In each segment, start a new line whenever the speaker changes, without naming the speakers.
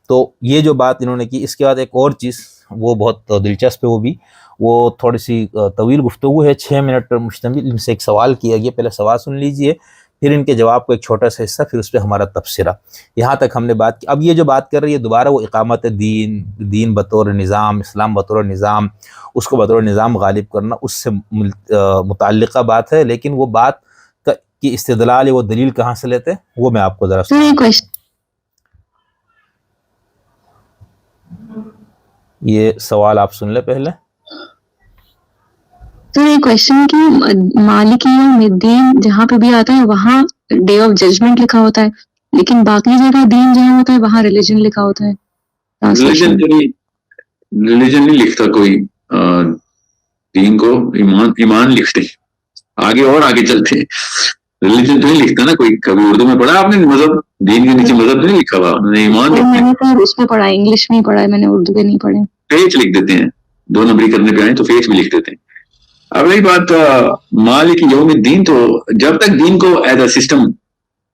تو یہ جو بات انہوں نے کی، اس کے بعد ایک اور چیز وہ بہت دلچسپ ہے، وہ تھوڑی سی طویل گفتگو ہے، 6 منٹ پر مشتمل، ان سے ایک سوال کیا گیا، پہلے سوال سن لیجئے، پھر ان کے جواب کو ایک چھوٹا سا حصہ، پھر اس پہ ہمارا تبصرہ۔ یہاں تک ہم نے بات کی۔ اب یہ جو بات کر رہی ہے دوبارہ وہ اقامت دین بطور نظام، اسلام بطور نظام، اس کو بطور نظام غالب کرنا، اس سے متعلقہ بات ہے، لیکن وہ بات کی استدلال ہے، وہ دلیل کہاں سے لیتے ہیں وہ میں آپ کو ذرا یہ سوال آپ سن لیں پہلے۔
تو یہ کوشچن کہ مالک یوم الدین جہاں پہ بھی آتا ہے وہاں ڈے آف ججمنٹ لکھا ہوتا ہے، لیکن باقی جگہ دین جہاں ہوتا ہے وہاں ریلیجن لکھا ہوتا ہے۔
ریلیجن نہیں لکھتا کوئی، دین کو ایمان لکھتے ہیں، آگے اور آگے چلتے ہیں، ریلیجن تو نہیں لکھتا نا کوئی۔ کبھی اردو میں پڑھا آپ نے مذہب، دین کے نیچے مذہب نہیں لکھا ہوا، انہوں نے ایمان لکھا۔
میں نے تو اس میں پڑھا، انگلش میں پڑھا ہے میں نے، اردو کے نہیں پڑھے۔
فیتھ لکھ دیتے ہیں، 2 نمبری کرنے پہ آئیں تو فیتھ بھی لکھ دیتے ہیں۔ اب رہی بات مالک یوم الدین، تو جب تک دین کو ایز اے سسٹم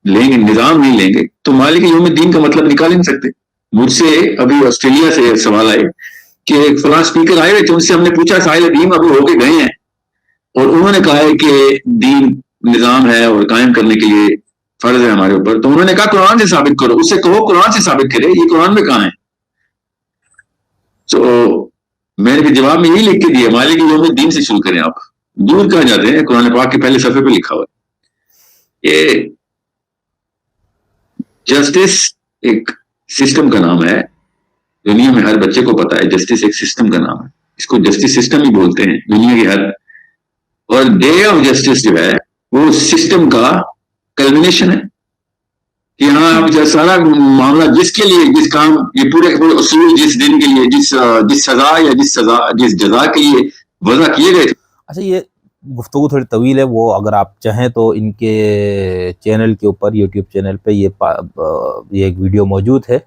لیں گے، نظام نہیں لیں گے، تو مالک یوم الدین کا مطلب نکال نہیں سکتے۔ مجھ سے ابھی آسٹریلیا سے سوال آئے کہ ایک فلاں اسپیکر آئے ہوئے تھے، ان سے ہم نے پوچھا ساحل دین ابھی ہو کے گئے ہیں، اور انہوں نے کہا ہے کہ دین نظام ہے اور قائم کرنے کے لیے فرض ہے ہمارے اوپر، تو انہوں نے کہا قرآن سے ثابت کرو۔ اس سے کہو قرآن سے ثابت کرے، یہ قرآن میں کہاں ہے؟ تو میں نے جواب میں یہی لکھ کے دیا، مالک یوم الدین سے شروع کریں، آپ دور کہاں جاتے ہیں؟ قرآن پاک کے پہلے صفحے پہ لکھا ہوا ہے۔ یہ جسٹس ایک سسٹم کا نام ہے، دنیا میں ہر بچے کو پتا ہے جسٹس ایک سسٹم کا نام ہے، اس کو جسٹس سسٹم ہی بولتے ہیں دنیا کی ہر۔ اور ڈے آف جسٹس جو ہے وہ سسٹم کا کلمنیشن ہے کہ ہاں اب سارا معاملہ جس کے لیے، جس کام، یہ پورے اصول جس دن کے لیے، جس سزا یا جس جزا کے لیے وضع کیے گئے تھے۔
اچھا، یہ گفتگو تھوڑی طویل ہے، وہ اگر آپ چاہیں تو ان کے چینل کے اوپر، یوٹیوب چینل پہ یہ ایک ویڈیو موجود ہے،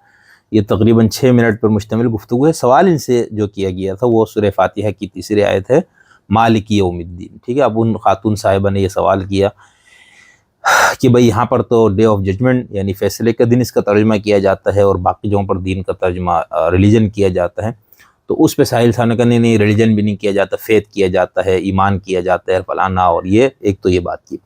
یہ تقریباً 6 منٹ پر مشتمل گفتگو ہے۔ سوال ان سے جو کیا گیا تھا وہ سورہ فاتحہ کی 3 آیت ہے، مالک یوم الدین، ٹھیک ہے۔ اب ان خاتون صاحبہ نے یہ سوال کیا کہ بھئی یہاں پر تو ڈے آف ججمنٹ یعنی فیصلے کا دن اس کا ترجمہ کیا جاتا ہے، اور باقی جگہوں پر دین کا ترجمہ ریلیجن کیا جاتا ہے، تو اس پہ ساحل صاحب نے کہا نہیں ریلیجن بھی نہیں کیا جاتا، فیتھ کیا جاتا ہے، ایمان کیا جاتا ہے فلانا، اور یہ ایک تو یہ بات کی۔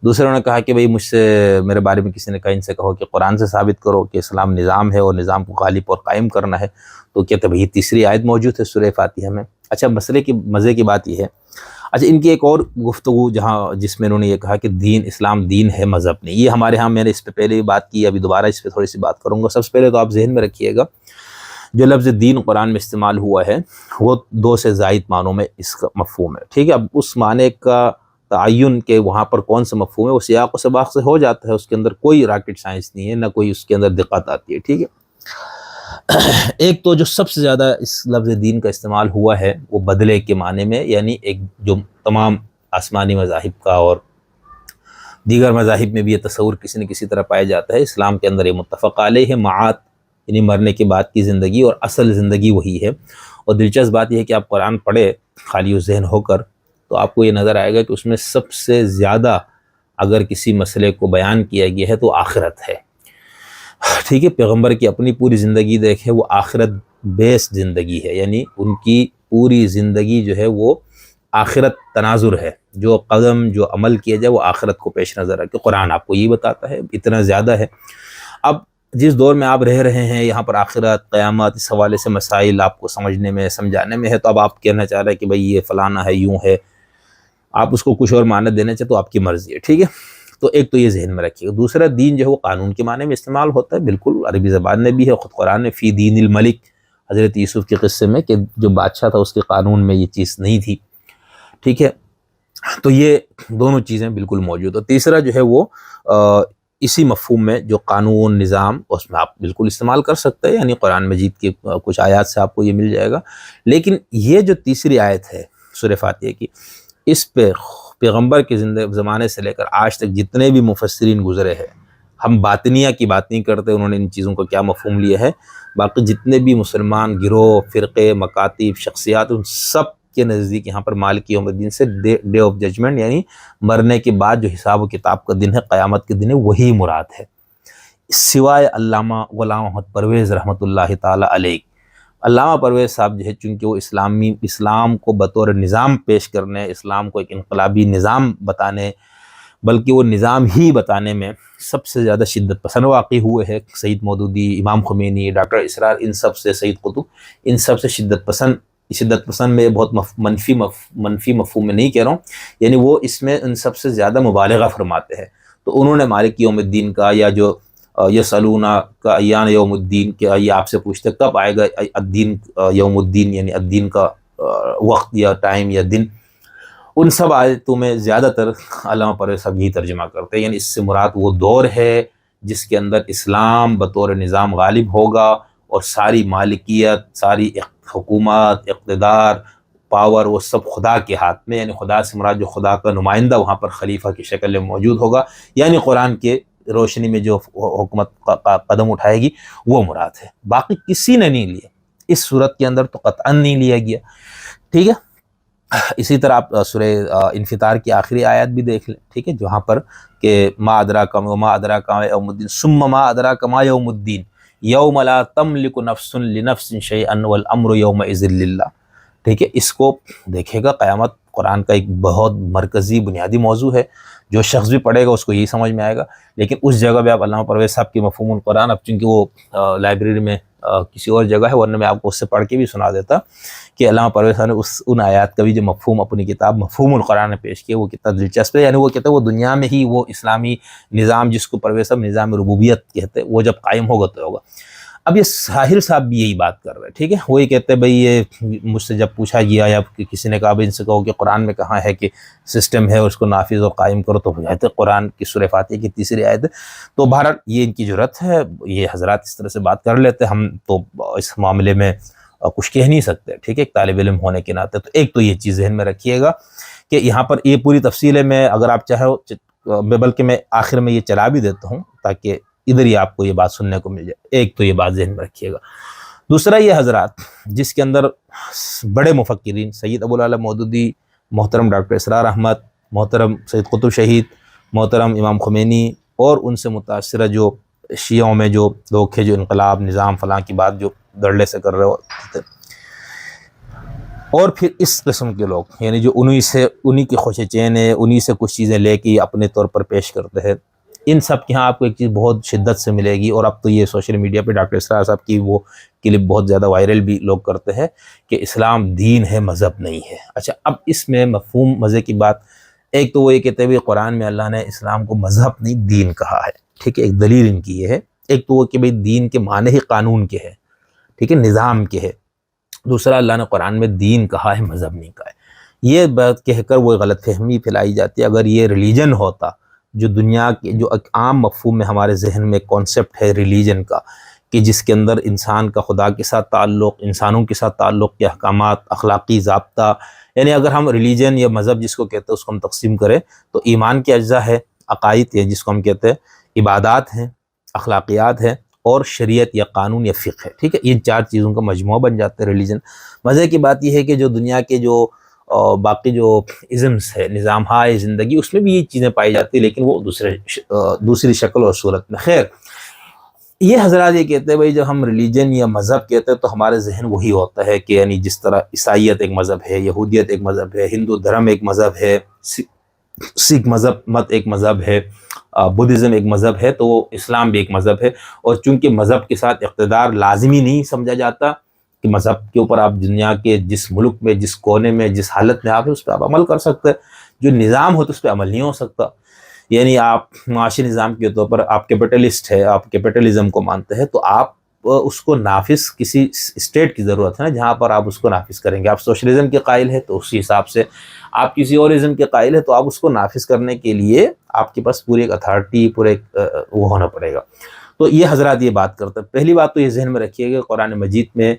دوسرے انہوں نے کہا کہ بھئی مجھ سے، میرے بارے میں کسی نے کہا ان سے کہو کہ قرآن سے ثابت کرو کہ اسلام نظام ہے اور نظام کو غالب اور قائم کرنا ہے، تو کہتے بھئی 3 آیت موجود ہے سورہ فاتحہ میں۔ اچھا، مزے کی بات یہ ہے، اچھا ان کی ایک اور گفتگو جس میں انہوں نے یہ کہا کہ اسلام دین ہے، مذہب نہیں۔ یہ ہمارے ہاں، میں نے اس پہ پہلے بھی بات کی، ابھی دوبارہ اس پہ تھوڑی سی بات کروں گا۔ سب سے پہلے تو آپ ذہن میں رکھیے گا، جو لفظ دین قرآن میں استعمال ہوا ہے وہ 2 سے زائد معنوں میں اس کا مفہوم ہے، ٹھیک ہے۔ اب اس معنی کا تعین کہ وہاں پر کون سا مفہوم ہے وہ سیاق و سباق سے ہو جاتا ہے، اس کے اندر کوئی راکٹ سائنس نہیں ہے، نہ کوئی اس کے اندر دقت آتی ہے، ٹھیک ہے۔ ایک تو جو سب سے زیادہ اس لفظ دین کا استعمال ہوا ہے وہ بدلے کے معنی میں، یعنی ایک جو تمام آسمانی مذاہب کا اور دیگر مذاہب میں بھی یہ تصور کسی نہ کسی طرح پایا جاتا ہے، اسلام کے اندر یہ متفق علیہ ہے، معاد یعنی مرنے کے بعد کی زندگی، اور اصل زندگی وہی ہے۔ اور دلچسپ بات یہ ہے کہ آپ قرآن پڑھے خالی ذہن ہو کر تو آپ کو یہ نظر آئے گا کہ اس میں سب سے زیادہ اگر کسی مسئلے کو بیان کیا گیا ہے تو آخرت ہے، ٹھیک ہے۔ پیغمبر کی اپنی پوری زندگی دیکھیں، وہ آخرت بیس زندگی ہے، یعنی ان کی پوری زندگی جو ہے وہ آخرت تناظر ہے، جو قدم جو عمل کیا جائے وہ آخرت کو پیش نظر رکھے۔ قرآن آپ کو یہ بتاتا ہے، اتنا زیادہ ہے۔ اب جس دور میں آپ رہ رہے ہیں یہاں پر آخرت، قیامت، اس حوالے سے مسائل آپ کو سمجھنے میں، سمجھانے میں ہے، تو اب آپ کہنا چاہ رہے ہیں کہ بھئی یہ فلانا ہے، یوں ہے، آپ اس کو کچھ اور معنی دینا چاہتے تو آپ کی مرضی ہے، ٹھیک ہے۔ تو ایک تو یہ ذہن میں رکھیے گا۔ دوسرا، دین جو ہے وہ قانون کے معنی میں استعمال ہوتا ہے، بالکل عربی زبان میں بھی ہے، خود قرآن میں فی دین الملک، حضرت یوسف کے قصے میں کہ جو بادشاہ تھا اس کے قانون میں یہ چیز نہیں تھی، ٹھیک ہے۔ تو یہ دونوں چیزیں بالکل موجود ہیں۔ تیسرا جو ہے وہ اسی مفہوم میں جو قانون، نظام، اس میں آپ بالکل استعمال کر سکتے ہیں، یعنی قرآن مجید کی کچھ آیات سے آپ کو یہ مل جائے گا۔ لیکن یہ جو 3 آیت ہے سورہ فاتحہ کی، اس پہ پیغمبر کے زمانے سے لے کر آج تک جتنے بھی مفسرین گزرے ہیں، ہم باطنیہ کی بات نہیں کرتے انہوں نے ان چیزوں کا کیا مفہوم لیا ہے، باقی جتنے بھی مسلمان گروہ، فرقے، مکاتب، شخصیات، ان سب کے نزدیک یہاں پر مالک یوم الدین سے ڈے آف ججمنٹ یعنی مرنے کے بعد جو حساب و کتاب کا دن ہے، قیامت کے دن ہے، وہی مراد ہے۔ سوائے علامہ غلام محمد پرویز رحمۃ اللہ تعالی علیہ۔ علامہ پرویز صاحب جو ہے چونکہ وہ اسلام کو بطور نظام پیش کرنے، اسلام کو ایک انقلابی نظام بتانے، بلکہ وہ نظام ہی بتانے میں سب سے زیادہ شدت پسند واقع ہوئے ہیں۔ سید مودودی، امام خمینی، ڈاکٹر اسرار، ان سب سے، سید قطب، ان سب سے شدت پسند میں بہت منفی مفہوم میں نہیں کہہ رہا ہوں، یعنی وہ اس میں ان سب سے زیادہ مبالغہ فرماتے ہیں۔ تو انہوں نے مالک یوم الدین کا، یا جو یسألونا کا ایان یوم الدین کا، یہ آپ سے پوچھتے کب آئے گا الدین، یوم الدین یعنی الدین کا وقت یا ٹائم یا دن، ان سب آیتوں میں زیادہ تر علامہ پرویز صاحب یہی ترجمہ کرتے ہیں، یعنی اس سے مراد وہ دور ہے جس کے اندر اسلام بطور نظام غالب ہوگا اور ساری مالکیت، ساری حکومت، اقتدار، پاور، وہ سب خدا کے ہاتھ میں، یعنی خدا سے مراد جو خدا کا نمائندہ وہاں پر خلیفہ کی شکل میں موجود ہوگا، یعنی قرآن کے روشنی میں جو حکومت کا قدم اٹھائے گی وہ مراد ہے۔ باقی کسی نے نہیں لیا، اس صورت کے اندر تو قطعاً نہیں لیا گیا، ٹھیک ہے۔ اسی طرح آپ سورہ انفطار کی آخری آیت بھی دیکھ لیں، ٹھیک ہے، جہاں پر کہ ما ادراک وما ادراک یوم الدین ثم ما ادراک ما یوم الدین یوم لا تملک نفس لنفس شیئا والامر یومئذ للہ، ٹھیک ہے۔ اس کو دیکھے گا، قیامت قرآن کا ایک بہت مرکزی بنیادی موضوع ہے، جو شخص بھی پڑھے گا اس کو یہی سمجھ میں آئے گا۔ لیکن اس جگہ پہ آپ علامہ پرویز صاحب کی مفہوم القرآن، اب چونکہ وہ لائبریری میں کسی اور جگہ ہے، ورنہ میں آپ کو اس سے پڑھ کے بھی سنا دیتا کہ علامہ پرویز صاحب نے ان آیات کا بھی جو مفہوم اپنی کتاب مفہوم القرآن میں پیش کیا، وہ کتنا دلچسپ ہے۔ یعنی وہ کہتے ہیں وہ دنیا میں ہی وہ اسلامی نظام جس کو پرویز صاحب نظام ربوبیت کہتے ہیں، وہ جب قائم ہوگا تو ہوگا۔ اب یہ ساحل صاحب بھی یہی بات کر رہے ہیں، ٹھیک ہے، وہی کہتے ہیں بھئی یہ مجھ سے جب پوچھا گیا یا کسی نے کہا بھئی ان سے کہو کہ قرآن میں کہاں ہے کہ سسٹم ہے اس کو نافذ اور قائم کرو، تو آیت قرآن کی سورہ فاتحہ کی تیسری آیت ہے۔ تو بہرحال یہ ان کی جرات ہے، یہ حضرات اس طرح سے بات کر لیتے، ہم تو اس معاملے میں کچھ کہہ نہیں سکتے، ٹھیک ہے، ایک طالب علم ہونے کے ناطے۔ تو ایک تو یہ چیز ذہن میں رکھیے گا کہ یہاں پر یہ پوری تفصیل ہے، میں اگر آپ چاہو بلکہ میں آخر میں یہ چلا بھی دیتا ہوں تاکہ ادھر ہی آپ کو یہ بات سننے کو مل جائے۔ ایک تو یہ بات ذہن میں رکھیے گا۔ دوسرا یہ حضرات جس کے اندر بڑے مفکرین سید ابو العلا مودودی، محترم ڈاکٹر اسرار احمد، محترم سید قطب شہید، محترم امام خمینی، اور ان سے متاثرہ جو شیعوں میں جو لوگ ہیں جو انقلاب نظام فلاں کی بات جو دھڑلے سے کر رہے ہوتے، اور پھر اس قسم کے لوگ یعنی جو انہی کی خوش چین ہے، انہی سے کچھ چیزیں لے کے اپنے طور پر پیش کرتے ہیں، ان سب کے ہاں آپ کو ایک چیز بہت شدت سے ملے گی۔ اور اب تو یہ سوشل میڈیا پہ ڈاکٹر اسرار صاحب کی وہ کلپ بہت زیادہ وائرل بھی لوگ کرتے ہیں کہ اسلام دین ہے، مذہب نہیں ہے۔ اچھا، اب اس میں مفہوم مزے کی بات، ایک تو وہ یہ کہتے ہوئے قرآن میں اللہ نے اسلام کو مذہب نہیں دین کہا ہے، ٹھیک ہے، ایک دلیل ان کی یہ ہے۔ ایک تو وہ کہ بھئی دین کے معنی ہی قانون کے ہے، ٹھیک ہے، نظام کے ہے۔ دوسرا اللہ نے قرآن میں دین کہا ہے، مذہب نہیں کہا ہے۔ یہ بات کہہ کر وہ غلط فہمی پھیلائی جاتی ہے۔ اگر یہ ریلیجن ہوتا، جو دنیا کے جو ایک عام مفہوم میں ہمارے ذہن میں کانسیپٹ ہے ریلیجن کا، کہ جس کے اندر انسان کا خدا کے ساتھ تعلق، انسانوں کے ساتھ تعلق کے احکامات، اخلاقی ضابطہ، یعنی اگر ہم ریلیجن یا مذہب جس کو کہتے ہیں اس کو ہم تقسیم کریں تو ایمان کے اجزاء ہے، عقائد ہے جس کو ہم کہتے ہیں، عبادات ہیں، اخلاقیات ہیں، اور شریعت یا قانون یا فقہ ہے، ٹھیک ہے، ان چار چیزوں کا مجموعہ بن جاتا ہے ریلیجن۔ مزے کی بات یہ ہے کہ جو دنیا کے جو باقی جو ازمس ہے، نظام ہائے زندگی، اس میں بھی یہ چیزیں پائی جاتی ہیں، لیکن وہ دوسری شکل اور صورت میں۔ خیر، یہ حضرات یہ کہتے ہیں بھائی جب ہم ریلیجن یا مذہب کہتے ہیں تو ہمارے ذہن وہی ہوتا ہے کہ یعنی جس طرح عیسائیت ایک مذہب ہے، یہودیت ایک مذہب ہے، ہندو دھرم ایک مذہب ہے، سکھ مذہب مت ایک مذہب ہے، بدھزم ایک مذہب ہے، تو اسلام بھی ایک مذہب ہے۔ اور چونکہ مذہب کے ساتھ اقتدار لازمی نہیں سمجھا جاتا کہ مذہب کے اوپر آپ دنیا کے جس ملک میں، جس کونے میں، جس حالت میں آپ ہیں اس پہ آپ عمل کر سکتے ہیں، جو نظام ہو تو اس پہ عمل نہیں ہو سکتا۔ یعنی آپ معاشی نظام کے طور پر آپ کیپٹلسٹ ہے، آپ کیپٹلزم کو مانتے ہیں، تو آپ اس کو نافذ کسی اسٹیٹ کی ضرورت ہے نا، جہاں پر آپ اس کو نافذ کریں گے۔ آپ سوشلزم کے قائل ہیں تو اسی حساب سے، آپ کسی اور ازم کے قائل ہیں تو آپ اس کو نافذ کرنے کے لیے آپ کے پاس پوری ایک اتھارٹی، پورے وہ ہونا پڑے گا۔ تو یہ حضرات یہ بات کرتے ہیں۔ پہلی بات تو یہ ذہن میں رکھیے گا، قرآن مجید میں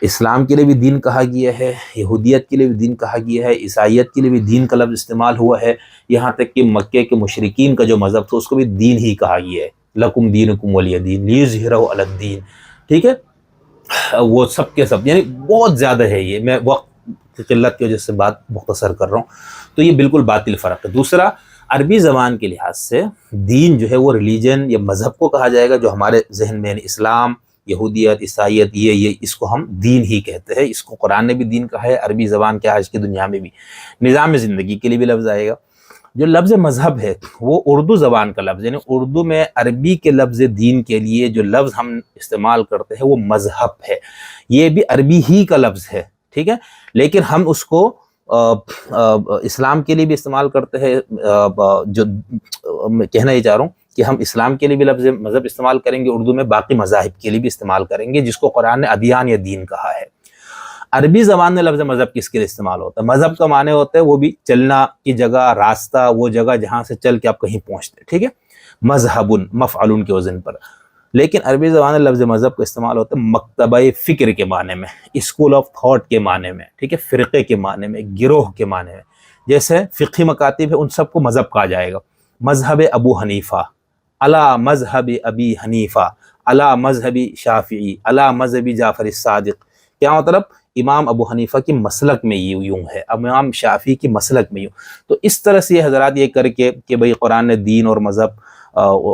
اسلام کے لیے بھی دین کہا گیا ہے، یہودیت کے لیے بھی دین کہا گیا ہے، عیسائیت کے لیے بھی دین کا لفظ استعمال ہوا ہے، یہاں تک کہ مکے کے مشرکین کا جو مذہب تھا اس کو بھی دین ہی کہا گیا ہے، لکم دینکم ولی دین لیظہرہ علی الدین، ٹھیک ہے، وہ سب کے سب، یعنی بہت زیادہ ہے یہ، میں وقت کی قلت کی وجہ سے بات مختصر کر رہا ہوں۔ تو یہ بالکل باطل فرق ہے۔ دوسرا، عربی زبان کے لحاظ سے دین جو ہے وہ ریلیجن یا مذہب کو کہا جائے گا جو ہمارے ذہن میں، یعنی اسلام، یہودیت، عیسائیت، یہ اس کو ہم دین ہی کہتے ہیں. اس کو قرآن نے بھی دین کہا ہے. عربی زبان کے آج کی دنیا میں بھی نظام زندگی کے لیے بھی لفظ آئے گا. جو لفظ مذہب ہے وہ اردو زبان کا لفظ، یعنی اردو میں عربی کے لفظ دین کے لیے جو لفظ ہم استعمال کرتے ہیں وہ مذہب ہے. یہ بھی عربی ہی کا لفظ ہے، ٹھیک ہے، لیکن ہم اس کو اسلام کے لیے بھی استعمال کرتے ہیں. جو میں کہنا یہ چاہ رہا ہوں کہ ہم اسلام کے لیے بھی لفظ مذہب استعمال کریں گے اردو میں، باقی مذاہب کے لیے بھی استعمال کریں گے، جس کو قرآن نے ادیان یا دین کہا ہے. عربی زبان میں لفظ مذہب کس کے لیے استعمال ہوتا ہے؟ مذہب کا معنی ہوتا ہے وہ بھی چلنا کی جگہ، راستہ، وہ جگہ جہاں سے چل کے آپ کہیں پہنچتے، ٹھیک ہے، مذہبن، مفعلن کے وزن پر. لیکن عربی زبان میں لفظ مذہب کا استعمال ہوتا ہے مکتبہ فکر کے معنی میں، اسکول آف تھاٹ کے معنی میں، ٹھیک ہے، فرقے کے معنی میں، گروہ کے معنی میں. جیسے فقہی مکاتب ہے ان سب کو مذہب کہا جائے گا. مذہب ابو حنیفہ، علی مذہب ابی حنیفہ، علی مذہب شافعی، علی مذہب جعفر الصادق. کیا مطلب؟ امام ابو حنیفہ کی مسلک میں یوں ہے، امام شافعی کی مسلک میں یوں. تو اس طرح سے یہ حضرات یہ کر کے کہ بھئی قرآن نے دین اور مذہب،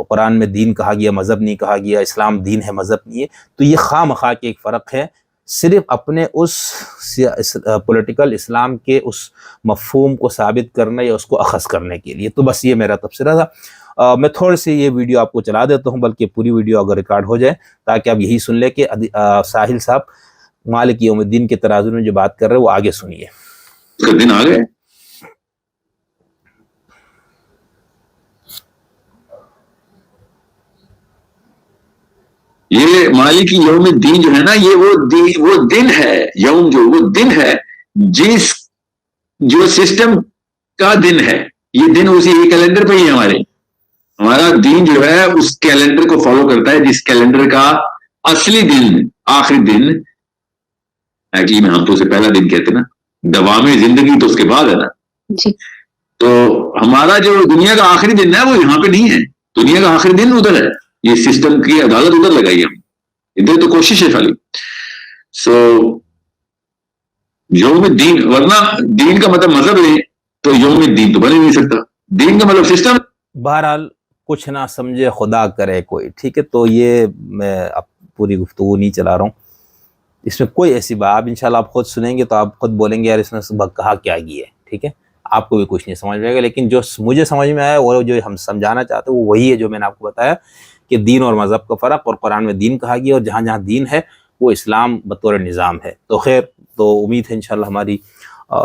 قرآن میں دین کہا گیا، مذہب نہیں کہا گیا، اسلام دین ہے مذہب نہیں ہے، تو یہ خواہ مخواہ کے ایک فرق ہے، صرف اپنے اس پولیٹیکل اسلام کے اس مفہوم کو ثابت کرنے یا اس کو اخذ کرنے کے لیے. تو بس یہ میرا تبصرہ تھا. میں تھوڑی سی یہ ویڈیو آپ کو چلا دیتا ہوں، بلکہ پوری ویڈیو اگر ریکارڈ ہو جائے تاکہ آپ یہی سن لیں کہ ساحل صاحب مالک یوم الدین کے ترازو میں جو بات کر رہے ہیں وہ آگے سنیے.
دن آ گئے. یہ مالک یوم الدین جو ہے نا، یہ وہ دن ہے، یوم جو وہ دن ہے جس جو سسٹم کا دن ہے. یہ دن اسی کیلنڈر پہ ہی ہے. ہمارا دین جو ہے اس کیلنڈر کو فالو کرتا ہے، جس کیلنڈر کا اصلی دن، آخری دن، ایکچولی میں ہم تو اسے پہلا دن کہتے ہیں نا، دوام زندگی تو اس کے بعد ہے نا.
جی.
تو ہمارا جو دنیا کا آخری دن ہے وہ یہاں پہ نہیں ہے. دنیا کا آخری دن ادھر ہے. یہ سسٹم کی عدالت ادھر لگائی ہم، ادھر تو کوشش ہے خالی. سو یوم الدین، ورنہ دین کا مطلب مذہب ہے تو یوم الدین تو بن ہی نہیں سکتا. دین کا مطلب سسٹم.
بہرحال کچھ نہ سمجھے خدا کرے کوئی، ٹھیک ہے. تو یہ میں اب پوری گفتگو نہیں چلا رہا ہوں، اس میں کوئی ایسی بات، آپ انشاءاللہ آپ خود سنیں گے تو آپ خود بولیں گے یار اس نے سبق کہا کیا گیا ہے، ٹھیک ہے. آپ کو بھی کچھ نہیں سمجھ میں آئے گا، لیکن جو مجھے سمجھ میں آیا وہ جو ہم سمجھانا چاہتے ہیں وہ وہی ہے جو میں نے آپ کو بتایا کہ دین اور مذہب کا فرق، اور قرآن میں دین کہا گیا، اور جہاں جہاں دین ہے وہ اسلام بطور نظام ہے. تو خیر، تو امید ہے انشاءاللہ ہماری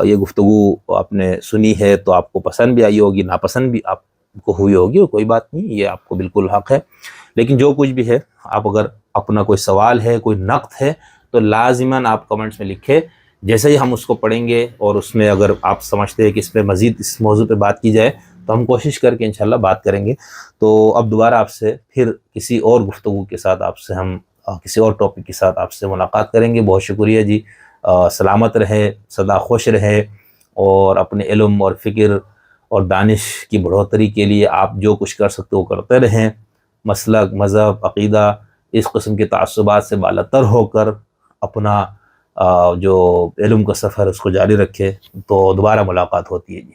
یہ گفتگو آپ نے سنی ہے تو آپ کو پسند بھی آئی ہوگی، ناپسند بھی آپ کو ہوئی ہوگی، کوئی بات نہیں، یہ آپ کو بالکل حق ہے. لیکن جو کچھ بھی ہے، آپ اگر اپنا کوئی سوال ہے، کوئی نقد ہے تو لازماً آپ کمنٹس میں لکھیں. جیسے ہی ہم اس کو پڑھیں گے اور اس میں اگر آپ سمجھتے ہیں کہ اس پہ مزید اس موضوع پہ بات کی جائے تو ہم کوشش کر کے انشاءاللہ بات کریں گے. تو اب دوبارہ آپ سے پھر کسی اور گفتگو کے ساتھ ہم کسی اور ٹاپک کے ساتھ آپ سے ملاقات کریں گے. بہت شکریہ جی. سلامت رہے، سدا خوش رہے، اور اپنے علم اور فکر اور دانش کی بڑھوتری کے لیے آپ جو کچھ کر سکتے وہ کرتے رہیں. مسلک، مذہب، عقیدہ، اس قسم کے تعصبات سے بالاتر ہو کر اپنا جو علم کا سفر اس کو جاری رکھے. تو دوبارہ ملاقات ہوتی ہے جی.